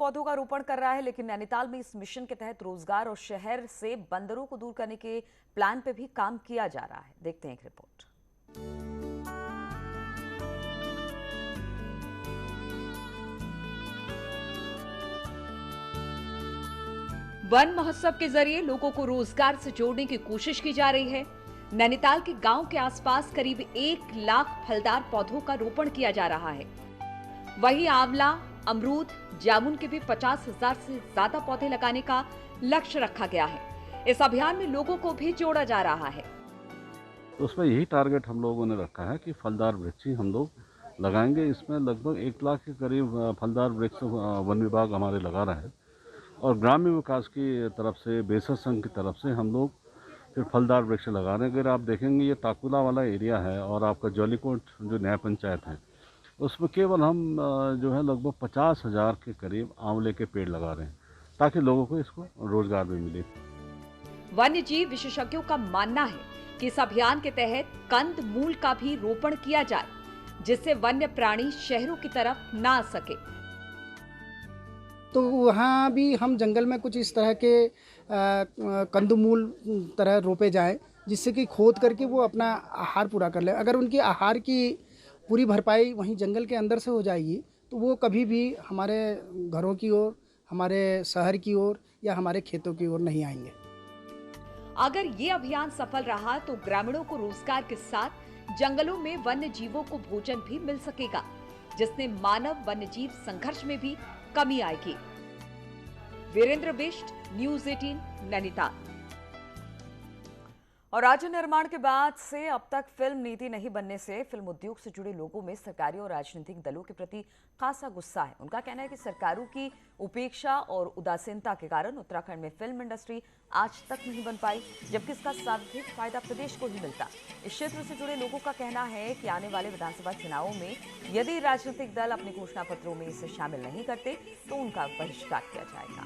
पौधों का रोपण कर रहा है, लेकिन नैनीताल में इस मिशन के तहत रोजगार और शहर से बंदरों को दूर करने के प्लान पे भी काम किया जा रहा है। देखते हैं एक रिपोर्ट। वन महोत्सव के जरिए लोगों को रोजगार से जोड़ने की कोशिश की जा रही है। नैनीताल के गांव के आसपास करीब 1 लाख फलदार पौधों का रोपण किया जा रहा है। वहीं आंवला, अमरूद, जामुन के भी 50,000 से ज्यादा पौधे लगाने का लक्ष्य रखा गया है। इस अभियान में लोगों को भी जोड़ा जा रहा है। तो उसमें यही टारगेट हम लोगों ने रखा है कि फलदार वृक्ष ही हम लोग लगाएंगे। इसमें लगभग 1 लाख के करीब फलदार वृक्ष वन विभाग हमारे लगा रहा है और ग्रामीण विकास की तरफ से, बेसर संघ की तरफ से हम लोग फिर फलदार वृक्ष लगा रहे हैं। अगर आप देखेंगे ये टाकुला वाला एरिया है और आपका जौलीकोट जो नया पंचायत है, उसमें केवल हम जो है लगभग 50,000 के करीब आंवले के पेड़ लगा रहे हैं ताकि लोगों को इसको रोजगार भी मिले। वन्य जीव विशेषज्ञों का मानना है कि इस अभियान के तहत कंद मूल का भी रोपण किया जाए, जिससे वन्य प्राणी शहरों की तरफ ना आ सके। तो वहाँ भी हम जंगल में कुछ इस तरह के कंदमूल तरह रोपे जाएं, जिससे कि खोद करके वो अपना आहार पूरा कर ले। अगर उनकी आहार की पूरी भरपाई वहीं जंगल के अंदर से हो जाएगी तो वो कभी भी हमारे घरों की ओर, हमारे शहर की ओर या हमारे खेतों की ओर नहीं आएंगे। अगर ये अभियान सफल रहा तो ग्रामीणों को रोजगार के साथ जंगलों में वन्य जीवों को भोजन भी मिल सकेगा, जिससे मानव वन्य जीव संघर्ष में भी कमी आएगी। वीरेंद्र बिष्ट, न्यूज़ 18, नैनीताल। और राज्य निर्माण के बाद से अब तक फिल्म नीति नहीं बनने से फिल्म उद्योग से जुड़े लोगों में सरकारी और राजनीतिक दलों के प्रति खासा गुस्सा है। उनका कहना है कि सरकारों की उपेक्षा और उदासीनता के कारण उत्तराखंड में फिल्म इंडस्ट्री आज तक नहीं बन पाई, जबकि इसका सर्वाधिक फायदा प्रदेश को ही मिलता। इस क्षेत्र से जुड़े लोगों का कहना है कि आने वाले विधानसभा चुनावों में यदि राजनीतिक दल अपने घोषणा पत्रों में इसे शामिल नहीं करते तो उनका बहिष्कार किया जाएगा।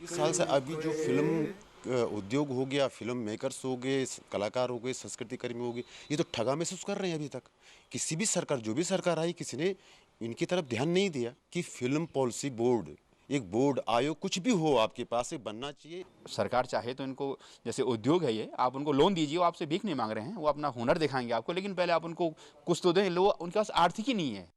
इस साल से अभी जो फिल्म उद्योग हो गया, फिल्म मेकर्स हो गए, कलाकार हो गए, संस्कृति कर्मी हो गए, ये तो ठगा महसूस कर रहे हैं। अभी तक किसी भी सरकार, जो भी सरकार आई, किसी ने इनकी तरफ ध्यान नहीं दिया कि फिल्म पॉलिसी बोर्ड, एक बोर्ड, आयोग, कुछ भी हो आपके पास एक बनना चाहिए। सरकार चाहे तो इनको, जैसे उद्योग है ये, आप उनको लोन दीजिए, वो आपसे भीख नहीं मांग रहे हैं, वो अपना हुनर दिखाएंगे आपको, लेकिन पहले आप उनको कुछ तो दें। लोग, उनके पास आर्थिक ही नहीं है।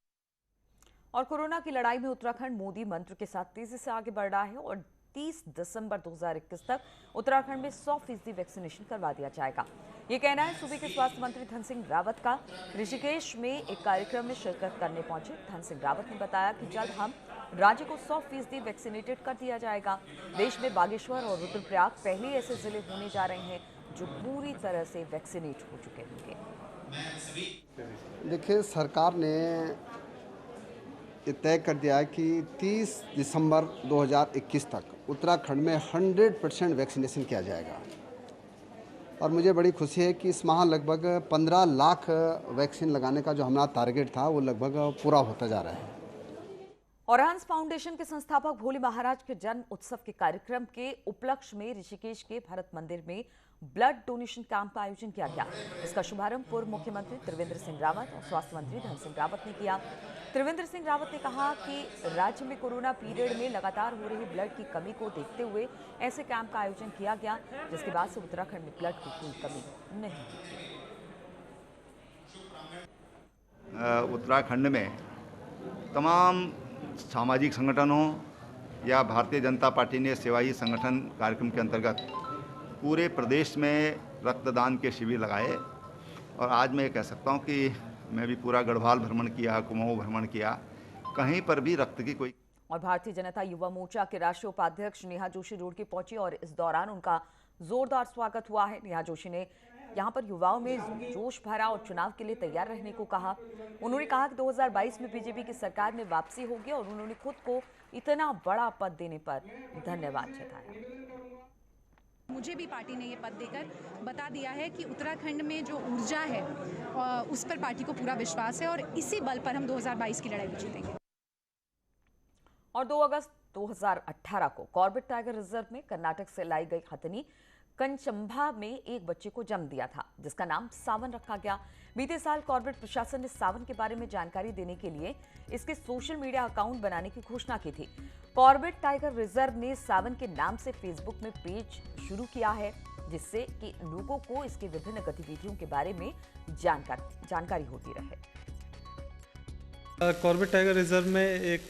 और कोरोना की लड़ाई में उत्तराखंड मोदी मंत्र के साथ तेजी से आगे बढ़ रहा है और 30 दिसंबर 2021 तक उत्तराखंड में 100% वैक्सीनेशन करवा दिया जाएगा। ये कहना है सूबे के स्वास्थ्य मंत्री धन सिंह रावत का। ऋषिकेश में एक कार्यक्रम में शिरकत करने पहुंचे धन सिंह रावत ने बताया कि जल्द हम राज्य को 100% वैक्सीनेटेड कर दिया जाएगा। देश में बागेश्वर और रुद्रप्रयाग पहले ऐसे जिले होने जा रहे हैं जो पूरी तरह से वैक्सीनेट हो चुके होंगे। देखिए, सरकार ने ये तय कर दिया है कि 30 दिसंबर 2021 तक उत्तराखंड में 100% वैक्सीनेशन किया जाएगा। और मुझे बड़ी खुशी है कि इस माह लगभग 15 लाख वैक्सीन लगाने का जो हमारा टारगेट था वो लगभग पूरा होता जा रहा है। और हंस फाउंडेशन के संस्थापक भोले महाराज के जन्म उत्सव के कार्यक्रम के उपलक्ष्य में ऋषिकेश के भरत मंदिर में ब्लड डोनेशन कैंप का आयोजन किया गया। इसका शुभारंभ पूर्व मुख्यमंत्री त्रिवेंद्र सिंह रावत और स्वास्थ्य मंत्री धन सिंह रावत ने किया। त्रिवेंद्र सिंह रावत ने कहा कि राज्य में कोरोना पीरियड में लगातार हो रही ब्लड की कमी को देखते हुए ऐसे कैंप का आयोजन किया गया, जिसके बाद से उत्तराखंड में ब्लड की कोई कमी नहीं है। उत्तराखंड में तमाम सामाजिक संगठनों या भारतीय जनता पार्टी ने सेवा ही संगठन कार्यक्रम के अंतर्गत पूरे प्रदेश में रक्तदान के शिविर लगाए। और आज मैं कह सकता हूं कि मैं भी पूरा गढ़वाल भ्रमण किया, कुमाऊं भ्रमण किया, कहीं पर भी रक्त की कोई। और भारतीय जनता युवा मोर्चा के राष्ट्रीय उपाध्यक्ष नेहा जोशी रोड की पहुंची और इस दौरान उनका जोरदार स्वागत हुआ है। नेहा जोशी ने यहां पर युवाओं में जोश भरा और चुनाव के लिए तैयार रहने को कहा। उन्होंने कहा कि 2022 में बीजेपी की सरकार में वापसी होगी और उन्होंने खुद को इतना बड़ा पद देने पर धन्यवाद जताया। मुझे भी पार्टी ने ये पद देकर बता दिया है कि उत्तराखंड में जो ऊर्जा है उस पर पार्टी को पूरा विश्वास है और इसी बल पर हम 2022 की लड़ाई जीतेंगे। और 2 अगस्त 2018 को कॉर्बेट टाइगर रिजर्व में कर्नाटक से लाई गई हथिनी कंचंबा में एक बच्चे को जन्म दिया था, जिसका नाम सावन रखा गया। बीते साल कॉर्बेट प्रशासन ने सावन के बारे में जानकारी देने के लिए इसके सोशल मीडिया अकाउंट बनाने की घोषणा की थी। कॉर्बेट टाइगर रिजर्व ने सावन के नाम से फेसबुक में पेज शुरू किया है, जिससे कि लोगों को इसकी विभिन्न गतिविधियों के बारे में जानकारी होती रहे। कॉर्बेट टाइगर रिजर्व में एक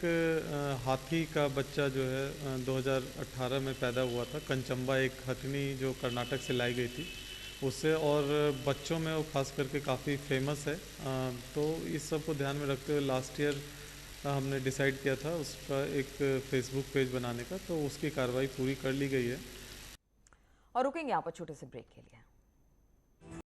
हाथी का बच्चा जो है 2018 में पैदा हुआ था। कंचंबा एक हथनी जो कर्नाटक से लाई गई थी उससे, और बच्चों में वो खास करके काफ़ी फेमस है। तो इस सब को ध्यान में रखते हुए लास्ट ईयर हमने डिसाइड किया था उसका एक फेसबुक पेज बनाने का, तो उसकी कार्रवाई पूरी कर ली गई है। और रुकेंगे यहाँ पर छोटे से ब्रेक के लिए।